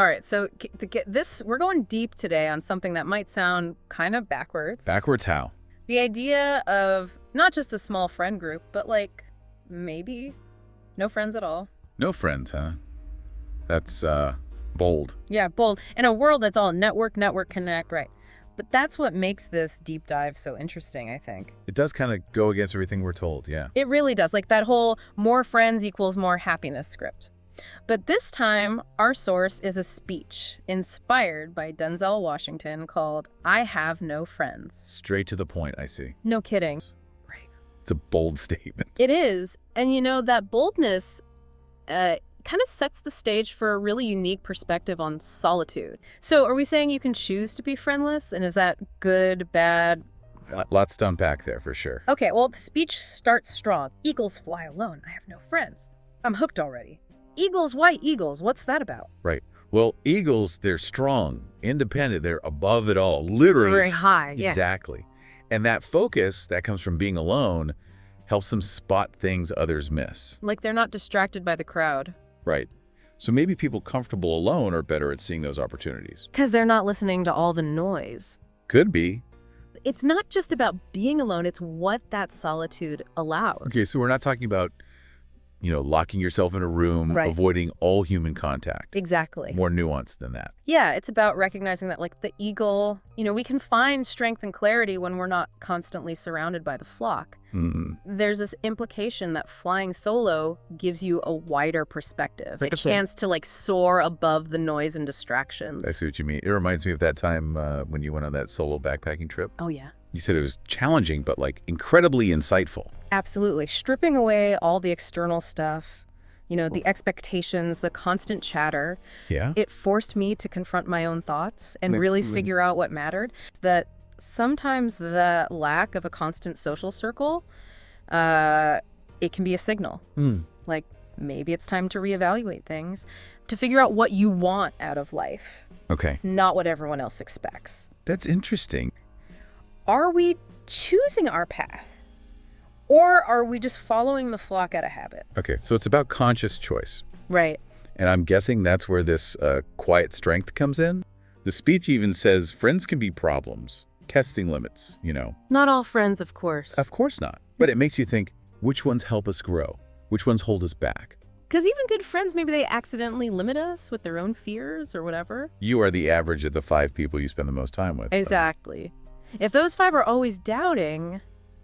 All right, so we're going deep today on something that might sound kind of backwards. Backwards how? The idea of not just a small friend group, but like maybe no friends at all. No friends, huh? That's, bold. Yeah, bold. In a world that's all network, connect, right. But that's what makes this deep dive so interesting, I think. It does kind of go against everything we're told, yeah. It really does. Like that whole more friends equals more happiness script. But this time, our source is a speech inspired by Denzel Washington called I Have No Friends. Straight to the point, I see. No kidding. Right. It's a bold statement. It is. And you know, that boldness kind of sets the stage for a really unique perspective on solitude. So are we saying you can choose to be friendless? And is that good, bad? Lots to unpack there, for sure. Okay, well, the speech starts strong. Eagles fly alone. I have no friends. I'm hooked already. Eagles, white eagles. What's that about? Right. Well, eagles, they're strong, independent, they're above it all, literally. It's very high, yeah. Exactly. And that focus that comes from being alone helps them spot things others miss. Like they're not distracted by the crowd. Right. So maybe people comfortable alone are better at seeing those opportunities. Because they're not listening to all the noise. Could be. It's not just about being alone, it's what that solitude allows. Okay, so we're not talking about, locking yourself in a room, Right. avoiding all human contact. Exactly. More nuanced than that. Yeah, it's about recognizing that, like the eagle, we can find strength and clarity when we're not constantly surrounded by the flock. Mm. There's this implication that flying solo gives you a wider perspective, a chance to like soar above the noise and distractions. I see what you mean. It reminds me of that time when you went on that solo backpacking trip. Oh, yeah. You said it was challenging, but like incredibly insightful. Absolutely. Stripping away all the external stuff, the expectations, the constant chatter. Yeah. It forced me to confront my own thoughts and really figure out what mattered. That sometimes the lack of a constant social circle, it can be a signal. Like maybe it's time to reevaluate things, to figure out what you want out of life. Okay. Not what everyone else expects. That's interesting. Are we choosing our path? Or are we just following the flock out of habit? Okay, so it's about conscious choice. Right. And I'm guessing that's where this quiet strength comes in. The speech even says friends can be problems, testing limits, Not all friends, of course. Of course not. But it makes you think, which ones help us grow? Which ones hold us back? Because even good friends, maybe they accidentally limit us with their own fears or whatever. You are the average of the 5 people you spend the most time with. Exactly. If those 5 are always doubting,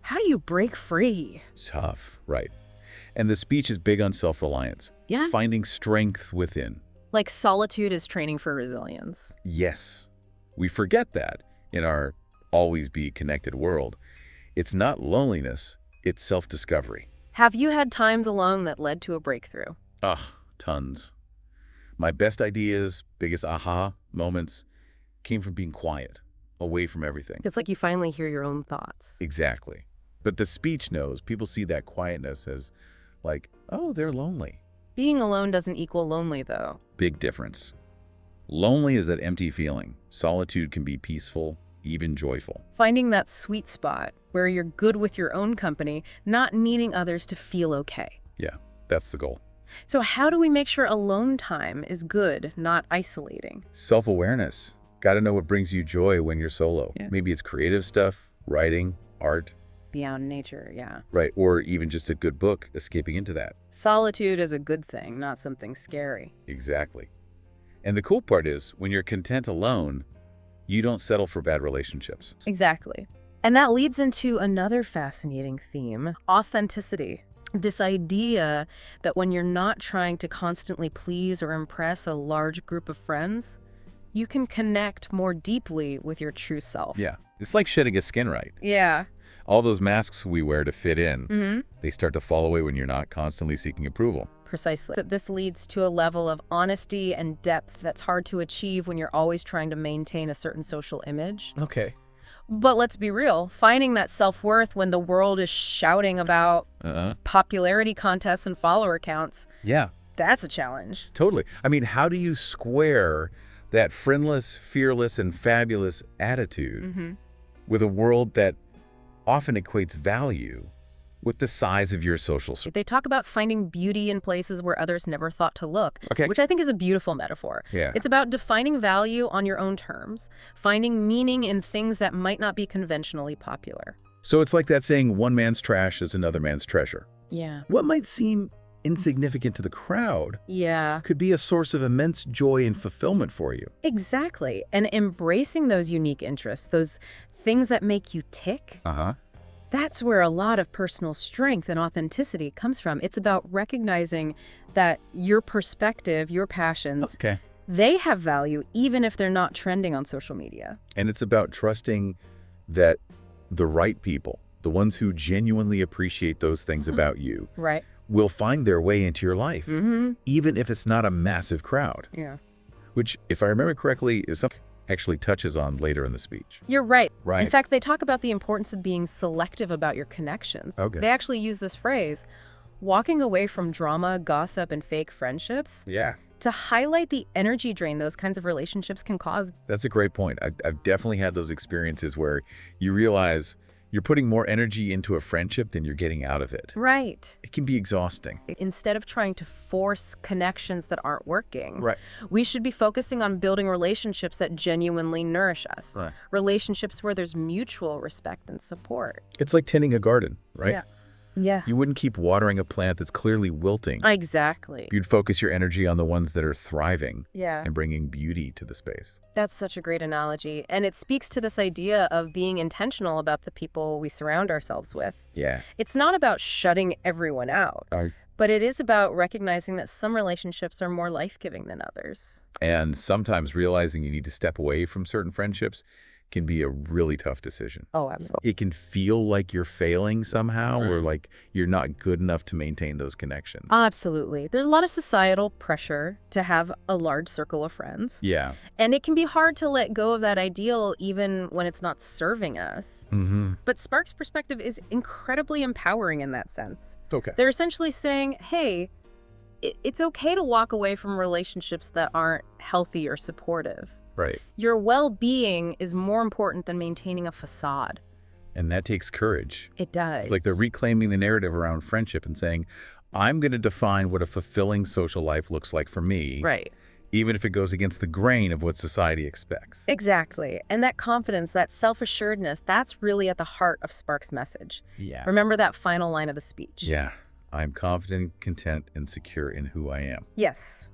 how do you break free? Tough, right. And the speech is big on self-reliance. Yeah. Finding strength within. Like solitude is training for resilience. Yes. We forget that in our always be connected world. It's not loneliness, it's self-discovery. Have you had times alone that led to a breakthrough? Ugh, tons. My best ideas, biggest aha moments came from being quiet, away from everything. It's like you finally hear your own thoughts. Exactly. But the speech knows people see that quietness as like, oh, they're lonely. Being alone doesn't equal lonely, though. Big difference. Lonely is that empty feeling. Solitude can be peaceful, even joyful. Finding that sweet spot where you're good with your own company, not needing others to feel okay. Yeah, that's the goal. So how do we make sure alone time is good, not isolating? Self-awareness. Got to know what brings you joy when you're solo. Yeah. Maybe it's creative stuff, writing, art. Beyond nature, yeah. Right, or even just a good book, escaping into that. Solitude is a good thing, not something scary. Exactly. And the cool part is, when you're content alone, you don't settle for bad relationships. Exactly. And that leads into another fascinating theme, authenticity. This idea that when you're not trying to constantly please or impress a large group of friends, you can connect more deeply with your true self. Yeah, it's like shedding a skin, right? Yeah. All those masks we wear to fit in, they start to fall away when you're not constantly seeking approval. Precisely. That this leads to a level of honesty and depth that's hard to achieve when you're always trying to maintain a certain social image. Okay. But let's be real, finding that self-worth when the world is shouting about popularity contests and follower counts, Yeah, that's a challenge. totally. I mean, how do you square that friendless, fearless, and fabulous attitude with a world that often equates value with the size of your social circle. They talk about finding beauty in places where others never thought to look, Okay. which I think is a beautiful metaphor. Yeah. It's about defining value on your own terms, finding meaning in things that might not be conventionally popular. So it's like that saying, one man's trash is another man's treasure. Yeah. What might seem insignificant to the crowd Yeah. could be a source of immense joy and fulfillment for you. Exactly. And embracing those unique interests, those things that make you tick, Uh-huh. that's where a lot of personal strength and authenticity comes from. It's about recognizing that your perspective, your passions, Okay. they have value even if they're not trending on social media. And it's about trusting that the right people, the ones who genuinely appreciate those things about you, Right. will find their way into your life, Mm-hmm. even if it's not a massive crowd, Yeah. which, if I remember correctly, is something actually touches on later in the speech. You're right. Right. In fact, they talk about the importance of being selective about your connections. Okay. They actually use this phrase, walking away from drama, gossip, and fake friendships, Yeah. to highlight the energy drain those kinds of relationships can cause. That's a great point. I've definitely had those experiences where you realize you're putting more energy into a friendship than you're getting out of it. Right. It can be exhausting. Instead of trying to force connections that aren't working, Right. we should be focusing on building relationships that genuinely nourish us. Right. Relationships where there's mutual respect and support. It's like tending a garden, right? Yeah. Yeah. You wouldn't keep watering a plant that's clearly wilting. Exactly. You'd focus your energy on the ones that are thriving Yeah. and bringing beauty to the space. That's such a great analogy. And it speaks to this idea of being intentional about the people we surround ourselves with. Yeah. It's not about shutting everyone out, but it is about recognizing that some relationships are more life-giving than others. And sometimes realizing you need to step away from certain friendships can be a really tough decision. Oh, absolutely. It can feel like you're failing somehow, or like you're not good enough to maintain those connections. Absolutely. There's a lot of societal pressure to have a large circle of friends. Yeah. And it can be hard to let go of that ideal even when it's not serving us. Mm-hmm. But Spark's perspective is incredibly empowering in that sense. Okay. They're essentially saying, hey, it's okay to walk away from relationships that aren't healthy or supportive. Right. Your well-being is more important than maintaining a facade. And that takes courage. It does. It's like they're reclaiming the narrative around friendship and saying, I'm going to define what a fulfilling social life looks like for me. Right. Even if it goes against the grain of what society expects. Exactly. And that confidence, that self-assuredness, that's really at the heart of Spark's message. Yeah. Remember that final line of the speech? Yeah. I'm confident, content, and secure in who I am. Yes.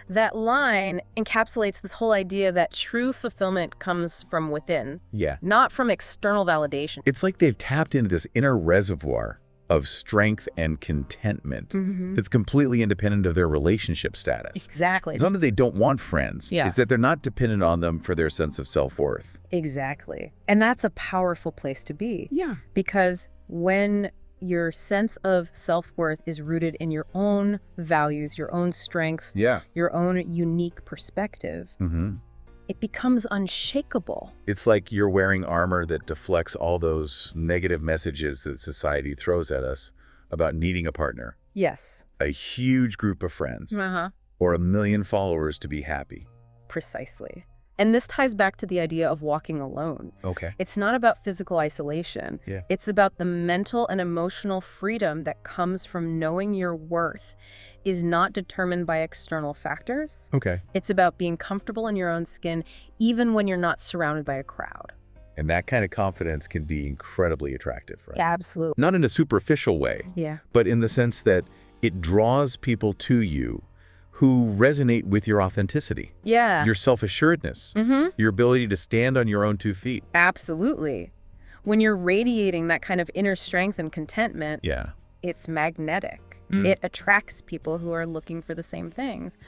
That line encapsulates this whole idea that true fulfillment comes from within, Yeah. not from external validation. It's like they've tapped into this inner reservoir of strength and contentment Mm-hmm. that's completely independent of their relationship status. Exactly. It's not that they don't want friends. Yeah. It's that they're not dependent on them for their sense of self-worth. Exactly. And that's a powerful place to be. Yeah. Because when your sense of self-worth is rooted in your own values, your own strengths, Yeah. your own unique perspective, Mm-hmm. it becomes unshakable. It's like you're wearing armor that deflects all those negative messages that society throws at us about needing a partner, Yes. a huge group of friends, Uh-huh. or 1 million followers to be happy. Precisely. And this ties back to the idea of walking alone. Okay. It's not about physical isolation. Yeah. It's about the mental and emotional freedom that comes from knowing your worth is not determined by external factors. Okay. It's about being comfortable in your own skin, even when you're not surrounded by a crowd. And that kind of confidence can be incredibly attractive, right? Absolutely. Not in a superficial way, Yeah. but in the sense that it draws people to you who resonate with your authenticity, Yeah. your self-assuredness, Mm-hmm. your ability to stand on your own 2 feet. Absolutely. When you're radiating that kind of inner strength and contentment, Yeah. it's magnetic. Mm. It attracts people who are looking for the same things.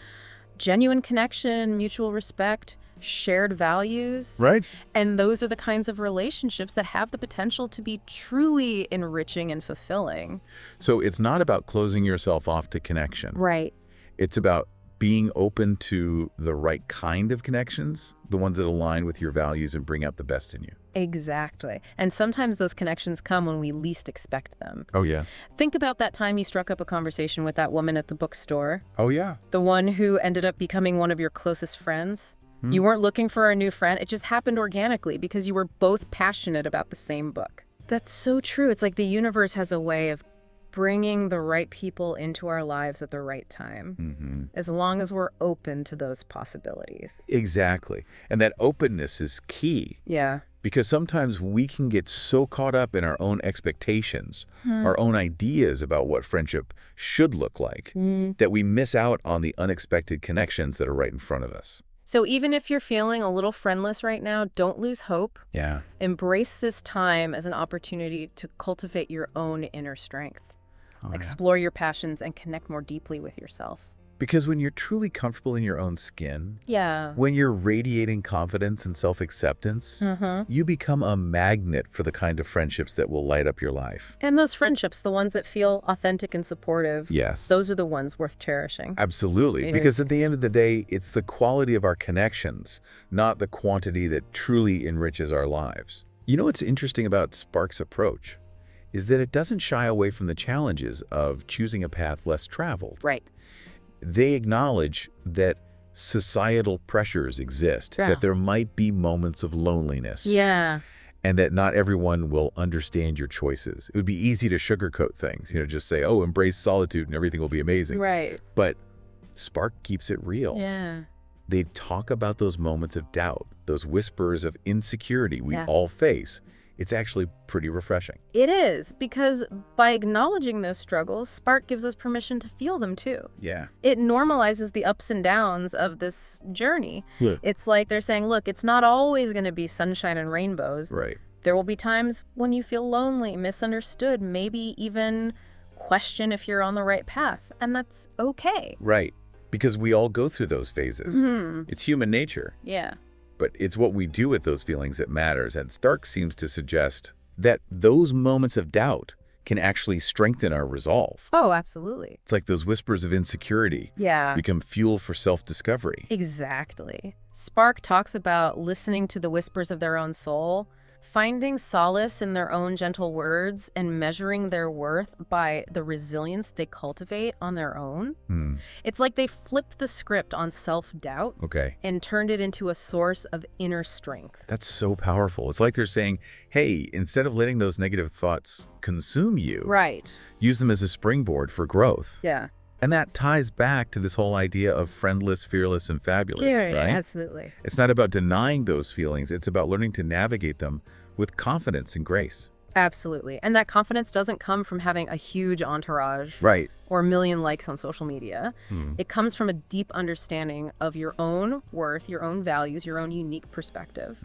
Genuine connection, mutual respect, shared values. Right? And those are the kinds of relationships that have the potential to be truly enriching and fulfilling. So it's not about closing yourself off to connection. Right. It's about being open to the right kind of connections, the ones that align with your values and bring out the best in you. Exactly. And sometimes those connections come when we least expect them. Oh, yeah. Think about that time you struck up a conversation with that woman at the bookstore, Oh, yeah. the one who ended up becoming one of your closest friends. You weren't looking for a new friend. It just happened organically because you were both passionate about the same book. That's so true. It's like the universe has a way of bringing the right people into our lives at the right time, as long as we're open to those possibilities. Exactly. And that openness is key. Yeah. Because sometimes we can get so caught up in our own expectations, our own ideas about what friendship should look like, that we miss out on the unexpected connections that are right in front of us. So even if you're feeling a little friendless right now, don't lose hope. Yeah. Embrace this time as an opportunity to cultivate your own inner strength. Oh, Explore your passions and connect more deeply with yourself. Because when you're truly comfortable in your own skin, Yeah. when you're radiating confidence and self-acceptance, you become a magnet for the kind of friendships that will light up your life. And those friendships, the ones that feel authentic and supportive, Yes. those are the ones worth cherishing. Absolutely. Because at the end of the day, it's the quality of our connections, not the quantity that truly enriches our lives. You know what's interesting about Spark's approach is that it doesn't shy away from the challenges of choosing a path less traveled. Right. They acknowledge that societal pressures exist, Yeah. that there might be moments of loneliness, Yeah. and that not everyone will understand your choices. It would be easy to sugarcoat things, just say, oh, embrace solitude and everything will be amazing. Right. But Spark keeps it real. Yeah. They talk about those moments of doubt, those whispers of insecurity we Yeah. all face. It's actually pretty refreshing. It is, because by acknowledging those struggles, Spark gives us permission to feel them too. Yeah. It normalizes the ups and downs of this journey. Yeah. It's like they're saying, look, it's not always going to be sunshine and rainbows. Right. There will be times when you feel lonely, misunderstood, maybe even question if you're on the right path. And that's okay. Right. Because we all go through those phases. It's human nature. Yeah. But it's what we do with those feelings that matters. And Stark seems to suggest that those moments of doubt can actually strengthen our resolve. Oh, absolutely. It's like those whispers of insecurity Yeah. become fuel for self-discovery. Exactly. Spark talks about listening to the whispers of their own soul, finding solace in their own gentle words, and measuring their worth by the resilience they cultivate on their own. It's like they flipped the script on self-doubt Okay. and turned it into a source of inner strength. That's so powerful. It's like they're saying, hey, instead of letting those negative thoughts consume you, Right. use them as a springboard for growth. Yeah. And that ties back to this whole idea of friendless, fearless, and fabulous, Yeah, right? absolutely. It's not about denying those feelings. It's about learning to navigate them with confidence and grace. Absolutely. And that confidence doesn't come from having a huge entourage Right. or a million likes on social media. It comes from a deep understanding of your own worth, your own values, your own unique perspective.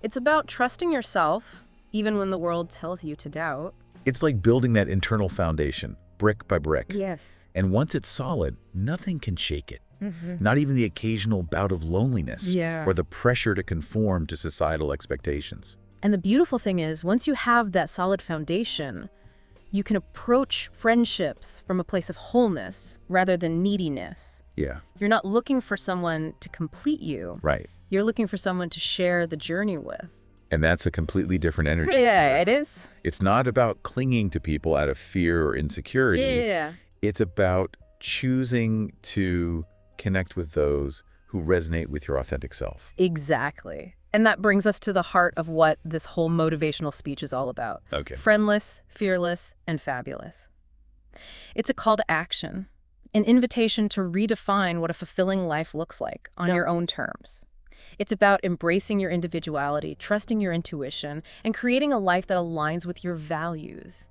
It's about trusting yourself, even when the world tells you to doubt. It's like building that internal foundation, brick by brick. Yes. And once it's solid, nothing can shake it. Not even the occasional bout of loneliness Yeah. or the pressure to conform to societal expectations. And the beautiful thing is, once you have that solid foundation, you can approach friendships from a place of wholeness rather than neediness. Yeah. You're not looking for someone to complete you. Right. You're looking for someone to share the journey with. And that's a completely different energy. Yeah, it is. It's not about clinging to people out of fear or insecurity. Yeah. It's about choosing to connect with those who resonate with your authentic self. Exactly. And that brings us to the heart of what this whole motivational speech is all about. Okay. Friendless, fearless, and fabulous. It's a call to action, an invitation to redefine what a fulfilling life looks like on your own terms. It's about embracing your individuality, trusting your intuition, and creating a life that aligns with your values,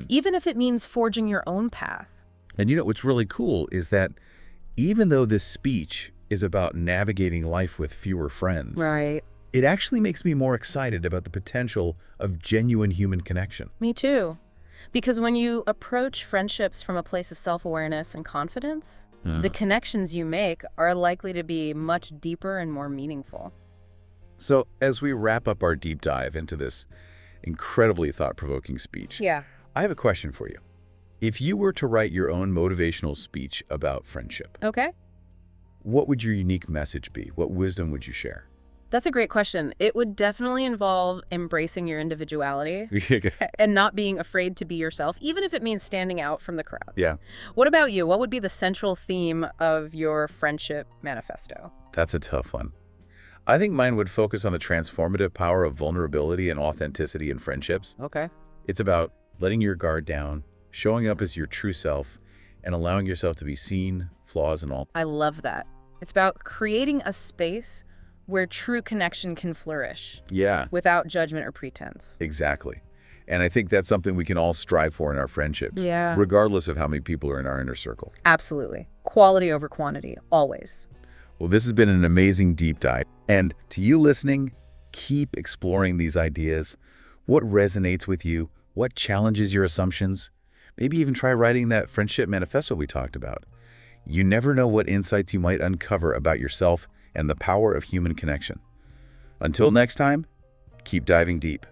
even if it means forging your own path. And what's really cool is that even though this speech is about navigating life with fewer friends, Right. it actually makes me more excited about the potential of genuine human connection. Me too. Because when you approach friendships from a place of self-awareness and confidence, the connections you make are likely to be much deeper and more meaningful. So as we wrap up our deep dive into this incredibly thought-provoking speech, Yeah. I have a question for you. If you were to write your own motivational speech about friendship, Okay. what would your unique message be? What wisdom would you share? That's a great question. It would definitely involve embracing your individuality and not being afraid to be yourself, even if it means standing out from the crowd. Yeah, What about you? What would be the central theme of your friendship manifesto? that's a tough one. I think mine would focus on the transformative power of vulnerability and authenticity in friendships. Okay. It's about letting your guard down, showing up as your true self, and allowing yourself to be seen, flaws and all. I love that. It's about creating a space where true connection can flourish Yeah, without judgment or pretense. exactly. And I think that's something we can all strive for in our friendships, Yeah. regardless of how many people are in our inner circle. Absolutely. Quality over quantity, always. Well, this has been an amazing deep dive. And to you listening, keep exploring these ideas. What resonates with you? What challenges your assumptions? Maybe even try writing that friendship manifesto we talked about. You never know what insights you might uncover about yourself and the power of human connection. Until next time, keep diving deep.